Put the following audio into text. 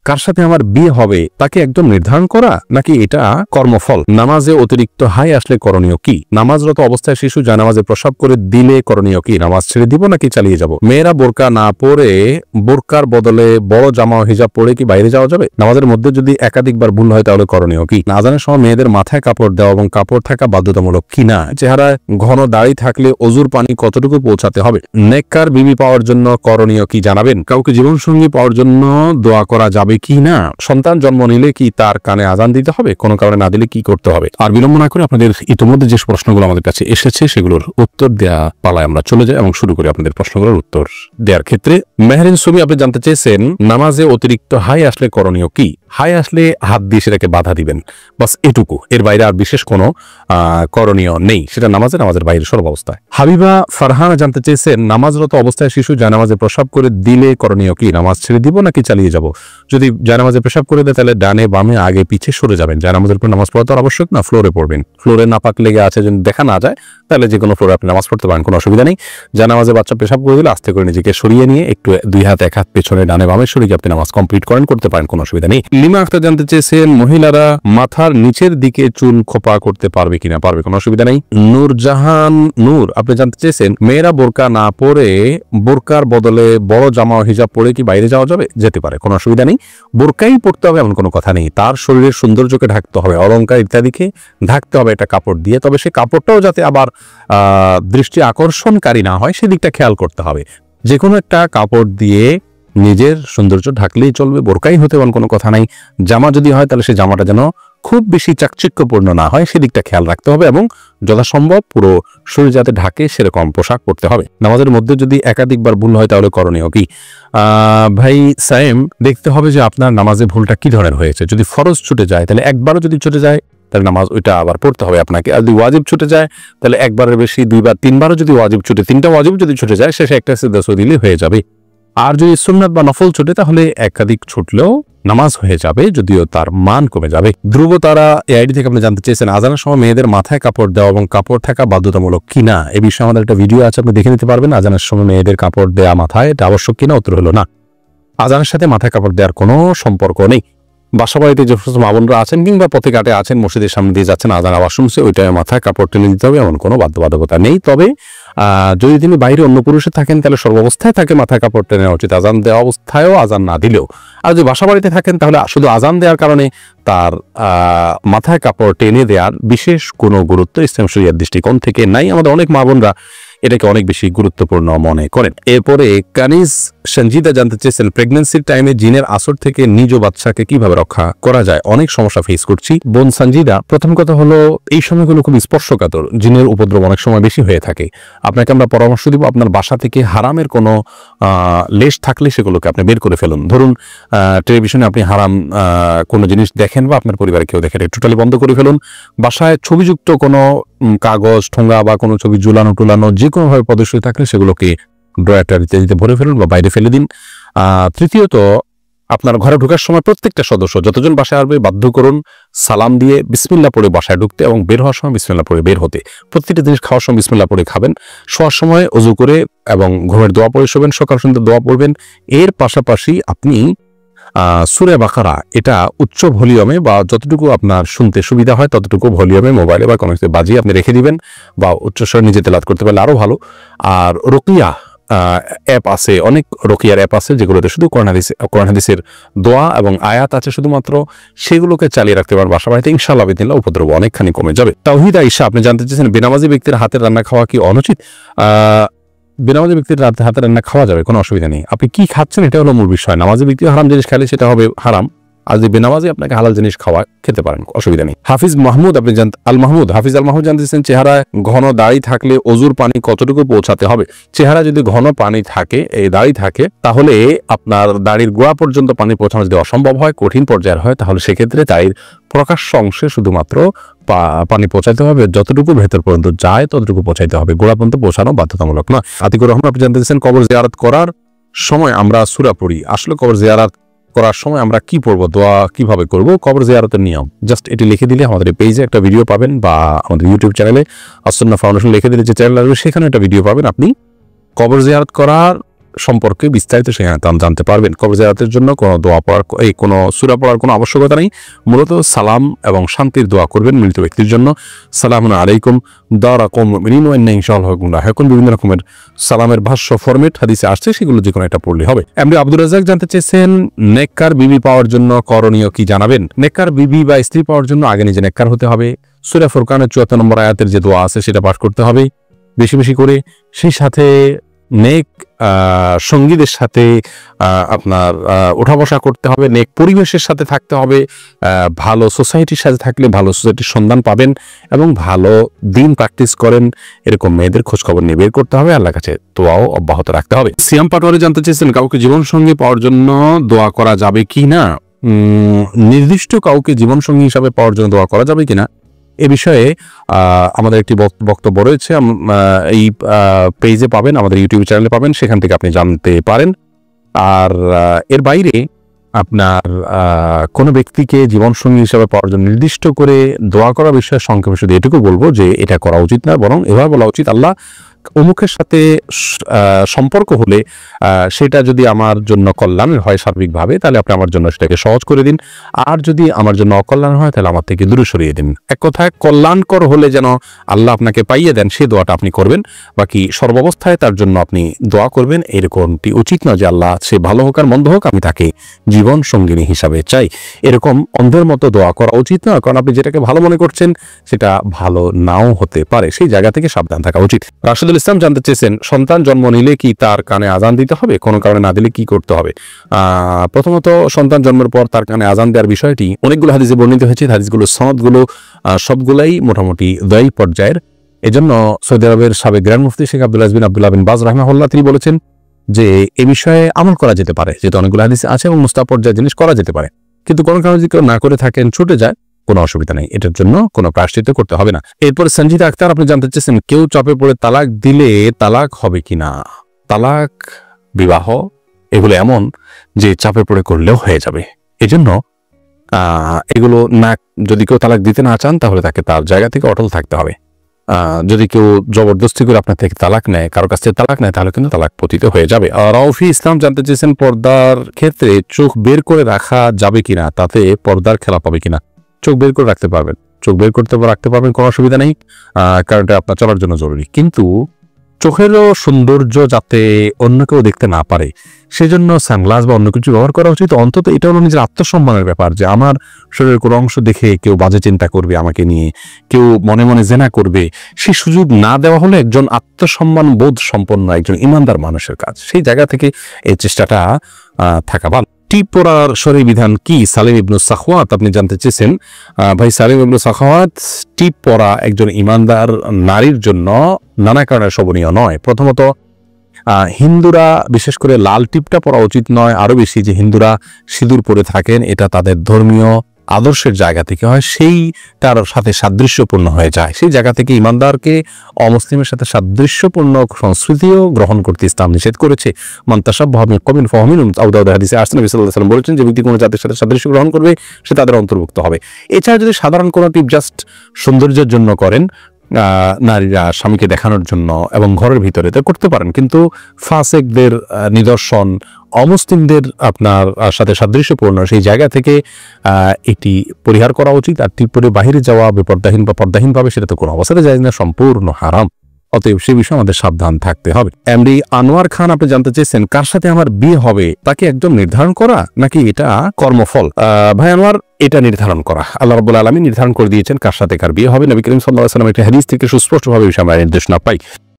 কার সাথে আমার বিয়ে হবে তাকে একদম নির্ধারণ করা, নাকি এটা কর্মফল? নামাজে অতিরিক্ত হাই আসলে করণীয় কি? নামাজরত অবস্থায় শিশু জানামাজে প্রসাব করে দিলে করণীয় কি? নামাজ ছেড়ে দিব নাকি চালিয়ে যাব? মেয়েরা বোরকা না পরে বোরকার বদলে বড় জামা হিজাব পরে কি বাইরে যাওয়া যাবে? নামাজের মধ্যে যদি একাধিকবার ভুল হয় তাহলে করণীয় কি? আজানের সময় মেয়েদের মাথায় কাপড় দেওয়া এবং কাপড় থাকা বাধ্যতামূলক কিনা? চেহারায় ঘন দাড়ি থাকলে অজুর পানি কতটুকু পৌঁছাতে হবে? নেককার বিবি পাওয়ার জন্য করণীয় কি জানাবেন? কাউকে জীবনসঙ্গী পাওয়ার জন্য দোয়া করা যাবে কি না? সন্তান জন্ম নিলে কি তার কানে আজান দিতে হবে? কোনো কারণে না দিলে কি করতে হবে? আর বিলম্ব না করে আপনাদের ইতিমধ্যে যে প্রশ্নগুলো আমাদের কাছে এসেছে সেগুলোর উত্তর দেওয়া পালায় আমরা চলে যাই এবং শুরু করি আপনাদের প্রশ্নগুলোর উত্তর দেওয়ার ক্ষেত্রে। মেহরিন সুমি আপনি জানতে চেয়েছেন নামাজে অতিরিক্ত হাই আসলে করণীয় কি? হাই আসলে হাত দিয়ে সেটাকে বাধা দিবেন, বাস এটুকু, এর বাইরে আর বিশেষ কোনো করণীয় নেই। সেটা নামাজের বাইরে সর্বাবস্থায়। হাবিবা ফারহানা জানতে চেয়েছেন নামাজরত অবস্থায় শিশু জানামাজে প্রসাব করে দিলে করণীয় কি? নামাজ ছেড়ে দিব নাকি চালিয়ে যাব? যদি জানামাজে প্রসাব করে দেয় তাহলে ডানে বামে আগে পিছে সরে যাবেন। জানামাজের পর নামাজ পড়া তো আবশ্যক না, ফ্লোরে পড়বেন। ফ্লোরে নাপাক লেগে আছে যদি দেখা না যায় তাহলে যে কোনো ফ্লোরে আপনি নামাজ পড়তে পারেন, কোনো অসুবিধা নেই। জানামাজে বাচ্চা পেশাব করে দিলে আস্তে করে নিজেকে সরিয়ে নিয়ে একটু দুই হাত এক হাত পেছনে ডানে বামে সরিয়ে আপনি নামাজ কমপ্লিট করতে পারেন, কোনো অসুবিধা নেই। লিমা আক্তার জানতে চেয়েছেন মহিলারা মাথার নিচের দিকে চুল খোপা করতে পারবে কিনা? পারবে, কোনো অসুবিধা নেই। নূরজাহান নূর আপনি জানতে চেয়েছেন মেয়েরা বোরকা না পরে বোরকার বদলে বড় জামা হিজাব পরে কি বাইরে যাওয়া যাবে? যেতে পারে, কোনো অসুবিধা নেই। বোরকাই পড়তে হবে এমন কোনো কথা নেই। তার শরীরের সৌন্দর্যকে ঢাকতে হবে, অলংকার ইত্যাদিকে ঢাকতে হবে একটা কাপড় দিয়ে, তবে সে কাপড়টাও যাতে আবার দৃষ্টি আকর্ষণকারী না হয় সেদিকটা খেয়াল করতে হবে। যে কোনো একটা কাপড় দিয়ে নিজের সৌন্দর্য ঢাকলেই চলবে, বোরকাই হতে এমন কোনো কথা নাই। জামা যদি হয় তাহলে সে জামাটা যেন খুব বেশি চাকচিক্যপূর্ণ না হয় সেদিকটা খেয়াল রাখতে হবে এবং যথাসম্ভব পুরো শরীর যাতে ঢাকে সেরকম পোশাক পরতে হবে। নামাজের মধ্যে যদি একাধিকবার ভুল হয় তাহলে করণীয় কি? ভাই সাইম, দেখতে হবে যে আপনার নামাজে ভুলটা কি ধরনের হয়েছে। যদি ফরজ ছুটে যায় তাহলে একবারও যদি ছুটে যায় তাহলে নামাজ ওইটা আবার পড়তে হবে আপনাকে। আর যদি ওয়াজিব ছুটে যায় তাহলে একবারের বেশি দুইবার তিনবারও যদি ওয়াজিব ছুটে, তিনটা ওয়াজিব যদি ছুটে যায় শেষে একটা সিজদা দিলে হয়ে যাবে। আর যদি সুন্নাত বা নফল ছুটে তাহলে একাধিক ছুটলেও নামাজ হয়ে যাবে, যদিও তার মান কমে যাবে। ধ্রুব তারা এআইডি থেকে আপনি জানতে চেয়েছেন আজানের সময় মেয়েদের মাথায় কাপড় দেওয়া এবং কাপড় থাকা বাধ্যতামূলক কিনা? এ বিষয়ে আমাদের একটা ভিডিও আছে, আপনি দেখে নিতে পারবেন। আজানের সময় মেয়েদের কাপড় দেওয়া মাথায় এটা আবশ্যক কিনা? উত্তর হলো না। আজানের সাথে মাথায় কাপড় দেওয়ার কোনো সম্পর্ক নেই। বাসা বাড়িতে যে মা বোনরা আছেন কিংবা পথে ঘাটে আছেন, মসজিদের সামনে দিয়ে যাচ্ছেন, আজান আওয়াজ শুনছে, ওইটাই মাথায় কাপড় টেনে দিতে হবে এমন কোনো বাধ্যবাধকতা নেই। তবে যদি তিনি বাইরে অন্য পুরুষে থাকেন তাহলে সর্বাবস্থায় তাকে মাথায় কাপড় টেনে নেওয়া উচিত, আজান দেওয়া অবস্থায়ও আজান না দিলেও। আর যদি বাসা বাড়িতে থাকেন তাহলে শুধু আজান দেওয়ার কারণে তার মাথায় কাপড় টেনে দেওয়ার বিশেষ কোনো গুরুত্ব ইসলাম শরিয়ার দৃষ্টিকোণ থেকে নাই। আমাদের অনেক মা বোনরা এটাকে অনেক বেশি গুরুত্বপূর্ণ মনে করেন। এরপরে কানিজ সঞ্জিদা জানতে চেয়েছেন প্রেগন্যান্সির টাইমে জিনের আসর থেকে নিজ বাচ্চাকে কিভাবে রক্ষা করা যায়? অনেক সমস্যা ফেস করছি। বোন সঞ্জিদা, প্রথম কথা হলো এই সময়গুলো খুব স্পর্শকাতর, জিনের উপদ্রব অনেক সময় বেশি হয়ে থাকে। আপনাকে আমরা পরামর্শ দিব আপনার বাসা থেকে হারামের কোনো লেশ থাকলে সেগুলোকে আপনি বের করে ফেলুন। ধরুন টেলিভিশনে আপনি হারাম কোনো জিনিস দেখেন বা আপনার পরিবারে কেউ দেখেন, টোটালি বন্ধ করে ফেলুন। বাসায় ছবিযুক্ত কোনো কাগজ ঠোঙ্গা বা কোনো ছবি ঝুলানো টুলানো যে কোনোভাবে প্রদর্শিত থাকলে সেগুলোকে ড্রয়ার ইত্যাদিতে ভরে ফেলুন বা বাইরে ফেলে দিন। তৃতীয়ত, আপনার ঘরে ঢোকার সময় প্রত্যেকটা সদস্য যতজন বাসায় আসবে বাধ্য করুন সালাম দিয়ে বিসমিল্লাহ পড়ে বাসায় ঢুকতে এবং বের হওয়ার সময় বিসমিল্লাহ পড়ে বের হতে। প্রত্যেকটা জিনিস খাওয়ার সময় বিসমিল্লাহ পড়ে খাবেন, শোয়ার সময় ওযু করে এবং ঘুমের দোয়া পড়ে শোবেন, সকাল সন্ধ্যা দোয়া পড়বেন। এর পাশাপাশি আপনি সূরা বাকারা এটা উচ্চ ভলিউমে বা যতটুকু আপনার শুনতে সুবিধা হয় ততটুকু ভলিউমে মোবাইলে বা কোনো কিছু বাজিয়ে আপনি রেখে দিবেন বা উচ্চস্বরে নিজে তেলাওয়াত করতে পারলে আরো ভালো। আর রুকিয়া অ্যাপ আছে, অনেক রুকিয়ার অ্যাপ আছে যেগুলোতে শুধু কোরআন হাদিসের দোয়া এবং আয়াত আছে শুধুমাত্র, সেগুলোকে চালিয়ে রাখতে পারেন বাসা বাড়িতে, ইনশাআল্লাহ বিদিনিল্লাহ উপদ্রব অনেকখানি কমে যাবে। তাওহীদ আয়েশা আপনি জানতে চেয়েছেন বেনামাজি ব্যক্তির হাতের রান্না খাওয়া কি অনুচিত? বেনামাজি ব্যক্তির হাতে রান্না খাওয়া যাবে, কোনো অসুবিধা নেই। আপনি কি খাচ্ছেন এটা হলো মূল বিষয়। নামাজি ব্যক্তি হারাম জিনিস খাইলে সেটা হবে হারাম, আর যদি বেনামাজি আপনাকে হালাল জিনিস খেতে পারেন, অসুবিধা নেই। হাফিজ মাহমুদ আপনি হাফিজ আল মাহমুদ জানতেছেন চেহারায় ঘন দাড়ি থাকলে অজুর পানি কতটুকু পৌঁছাতে হবে? চেহারা যদি ঘন পানি থাকে, এই দাড়ি থাকে, তাহলে আপনার দাড়ির গোড়া পর্যন্ত পানি পৌঁছানো যদি অসম্ভব হয়, কঠিন পর্যায়ের হয়, তাহলে সেক্ষেত্রে দাড়ির প্রকাশ্য অংশে শুধুমাত্র পানি পৌঁছাইতে হবে, যতটুকু ভেতর পর্যন্ত যায় ততটুকু পৌঁছাইতে হবে, গোড়া পর্যন্ত পৌঁছানো বাধ্যতামূলক নয়। আতিকুর রহমান আপনি জানতে চাইছেন কবর জিয়ারত করার সময় আমরা সূরা পড়ি, আসলে কবর জিয়ারত করার সময় আমরা কি পড়বো, দোয়া কিভাবে করব, কবর জিয়ারতের নিয়ম জাস্ট এটি লিখে দিলে আমাদের পেজে একটা ভিডিও পাবেন বা আমাদের ইউটিউব চ্যানেলে আসুন্নাহ ফাউন্ডেশন লিখে দিলে যে চ্যানেল আসবে সেখানে একটা ভিডিও পাবেন। আপনি কবর জিয়ারত করার সম্পর্কে বিস্তারিত সেখানে জানতে পারবেন। কবর জিয়ারতের জন্য কোনো দোয়া পড়ার কোনো সূরা পড়ার কোনো আবশ্যকতা নেই, মূলত সালাম এবং শান্তির দোয়া করবেন মৃত ব্যক্তির জন্য। সালামুন আলাইকুম দারা কওমিন মুমিনিন ওয়া ইন্না ইনশাআল্লাহ এখন বিভিন্ন রকমের সালামের ভাষ্য ফরম্যাট হাদিসে আসছে, সেগুলো যে কোনো একটা পড়লে হবে। এমডি আব্দুর রাজ্জাক জানতে চেয়েছেন নেককার বিবি পাওয়ার জন্য করণীয় কি জানাবেন। নেককার বিবি বা স্ত্রী পাওয়ার জন্য আগে নিজে নেককার হতে হবে। সূরা ফুরকানের ৭৪ নম্বর আয়াতের যে দোয়া আছে সেটা পাঠ করতে হবে বেশি বেশি করে। সেই সাথে নেক সঙ্গীদের সাথে আপনার ওঠা বসা করতে হবে, নেক পরিবেশের সাথে থাকতে হবে। ভালো সোসাইটির সাথে থাকলে ভালো সোসাইটির সন্ধান পাবেন এবং ভালো দিন প্র্যাকটিস করেন এরকম মেয়েদের খোঁজখবর নিয়ে বের করতে হবে, আল্লাহর কাছে দোয়াও অব্যাহত রাখতে হবে। সিয়াম পাটোয়ারি জানতে চেয়েছেন কাউকে জীবনসঙ্গী পাওয়ার জন্য দোয়া করা যাবে কি না। নির্দিষ্ট কাউকে জীবনসঙ্গী হিসাবে পাওয়ার জন্য দোয়া করা যাবে কিনা এ বিষয়ে আমাদের একটি বক্তব্য রয়েছে, এই পেজে পাবেন, আমাদের ইউটিউব চ্যানেলে পাবেন, সেখান থেকে আপনি জানতে পারেন। আর এর বাইরে আপনার কোনো ব্যক্তিকে জীবনসঙ্গী হিসাবে পাওয়ার জন্য নির্দিষ্ট করে দোয়া করা বিষয়ে সংক্ষেপে শুধু এটুকু বলবো যে এটা করা উচিত না, বরং এভাবে বলা উচিত আল্লাহ অমুকের সাথে সম্পর্ক হলে সেটা যদি আমার জন্য কল্যাণের হয় সার্বিকভাবে, তাহলে আপনি আমার জন্য সেটাকে সহজ করে দিন, আর যদি আমার জন্য অকল্যাণ হয় তাহলে আমার থেকে দূরে সরিয়ে দিন। এক কথায় কল্যাণকর হলে যেন আল্লাহ আপনাকে পাইয়ে দেন সেই দোয়াটা আপনি করবেন, বাকি সর্বাবস্থায় তার জন্য আপনি দোয়া করবেন এরকমটি উচিত না যে আল্লাহ সে ভালো হোক আর মন্দ হোক আমি তাকে জীবন সঙ্গিনী হিসাবে চাই, এরকম অন্ধের মতো দোয়া করা উচিত না। কারণ আপনি যেটাকে ভালো মনে করছেন সেটা ভালো নাও হতে পারে, সেই জায়গা থেকে সাবধান থাকা উচিত। রাশেদুল ইসলাম জানতে চেয়েছেন সন্তান জন্ম নিলে কি তার কানে আজান দিতে হবে, কোনো কারণে না দিলে কি করতে হবে। প্রথমত সন্তান জন্মের পর তার কানে আজান দেওয়ার বিষয়টি অনেকগুলো হাদিসে বর্ণিত হয়েছে, হাদিসগুলো সনদগুলো সবগুলাই মোটামুটি দয়ী পর্যায়ের। এজন্য সৌদি আরবের সাবেক গ্র্যান্ড মুফতি শেখ আব্দুল বিন আব্দুল্লাহ বিন বাজ রাহিমাহুল্লাহ তিনি বলেছেন যে এ বিষয়ে আমল করা যেতে পারে, যেহেতু অনেকগুলো হাদিস আছে এবং মুস্তাহাব পর্যায়ের জিনিস করা যেতে পারে, কিন্তু কোনো কারণে যদি কেউ না করে থাকেন ছুটে যায় কোনো অসুবিধা নেই, এটার জন্য কোনো প্রায়শ্চিত্ত করতে হবে না। এরপর সঞ্জিদা আক্তার আপনি জানতে চেয়েছেন কেউ চাপে পড়ে তালাক দিলে তালাক হবে কিনা। তালাক বিবাহ এগুলো এমন যে চাপে পড়ে করলেও হয়ে যাবে, এজন্য এগুলো না, যদি কেউ তালাক দিতে না চান তাহলে তাকে তার জায়গা থেকে অটল থাকতে হবে। যদি কেউ জবরদস্তি করে আপনার থেকে তালাক নেয়, কারো কাছ থেকে তালাক নেয়, তাহলে কিন্তু তালাক পতিত হয়ে যাবে। রাউফি ইসলাম জানতে চেয়েছেন পর্দার ক্ষেত্রে চোখ বের করে রাখা যাবে কিনা, তাতে পর্দার খেলা পাবে কিনা। চোখ বের করে রাখতে পারবেন, চোখ বের করতে রাখতে পারবেন, কোনো অসুবিধা নেই, কারণ এটা আপনার চলার জন্য জরুরি। কিন্তু চোখেরও সৌন্দর্য যাতে অন্য কেউ দেখতে না পারে সেজন্য সানগ্লাস বা অন্য কিছু ব্যবহার করা উচিত। অন্তত এটা হলো নিজের আত্মসম্মানের ব্যাপার, যে আমার শরীরের কোনো অংশ দেখে কেউ বাজে চিন্তা করবে আমাকে নিয়ে, কেউ মনে মনে জেনা করবে, সেই সুযোগ না দেওয়া হলে একজন আত্মসম্মান বোধ সম্পন্ন একজন ইমানদার মানুষের কাজ। সেই জায়গা থেকে এই চেষ্টাটা থাকা ভালো। টিপ পরার শরীর বিধান কি, সালিম ইবনু সাখওয়াত আপনি জানতে চেয়েছেন। ভাই সালিম ইবনু সাখওয়াত, টিপ পরা একজন ইমানদার নারীর জন্য নানা কারণে শোভনীয় নয়। প্রথমত হিন্দুরা বিশেষ করে লাল টিপটা পরা উচিত নয়, আরো বেশি যে হিন্দুরা সিঁদুর পরে থাকেন এটা তাদের ধর্মীয় আদর্শের জায়গা থেকে হয়, সেইটার সাথে সাদৃশ্যপূর্ণ হয়ে যায়। সেই জায়গা থেকে ইমানদারকে অমুসলিমের সাথে সাদৃশ্যপূর্ণ সংস্কৃতিও গ্রহণ করতে ইসলাম নিষেধ করেছে। মান তাশাব্বাহা বিকওমিন ফাহুয়া মিনহুম, আবু দাউদ হাদিসে আসছে, নবী সাল্লাল্লাহু আলাইহি ওয়াসাল্লাম বলেছেন যে ব্যক্তি কোনো জাতির সাথে সাদৃশ্য গ্রহণ করবে সে তাদের অন্তর্ভুক্ত হবে। এছাড়া যদি সাধারণ কোনো টিপ জাস্ট সৌন্দর্যের জন্য করেন, নারীরা স্বামীকে দেখানোর জন্য এবং ঘরের ভিতরে তা করতে পারেন, কিন্তু ফাসেকদের নিদর্শন, অমুসলিমদের আপনার সাথে সাদৃশ্যপূর্ণ সেই জায়গা থেকে এটি পরিহার করা উচিত। আর টিপ পরে বাহিরে যাওয়া বেপর্দাহীন বা পর্দাহীন ভাবে সেটা তো কোনো অবস্থাতে যায় না, সম্পূর্ণ হারাম। অতএব সে বিষয়ে আমাদের সাবধান থাকতে হবে। এমডি আনোয়ার খান আপনি জানতে চেয়েছেন কার সাথে আমার বিয়ে হবে তাকে একদম নির্ধারণ করা নাকি এটা কর্মফল। ভাই আনোয়ার, এটা নির্ধারণ করা আল্লাহ রাব্বুল আলামিন নির্ধারণ করে দিয়েছেন কার সাথে কার বিয়ে হবে। নবী করিম সাল্লাল্লাহু আলাইহি ওয়াসাল্লাম একটা হাদিস থেকে সুস্পষ্টভাবে বিষয় আমরা নির্দেশনা পাই।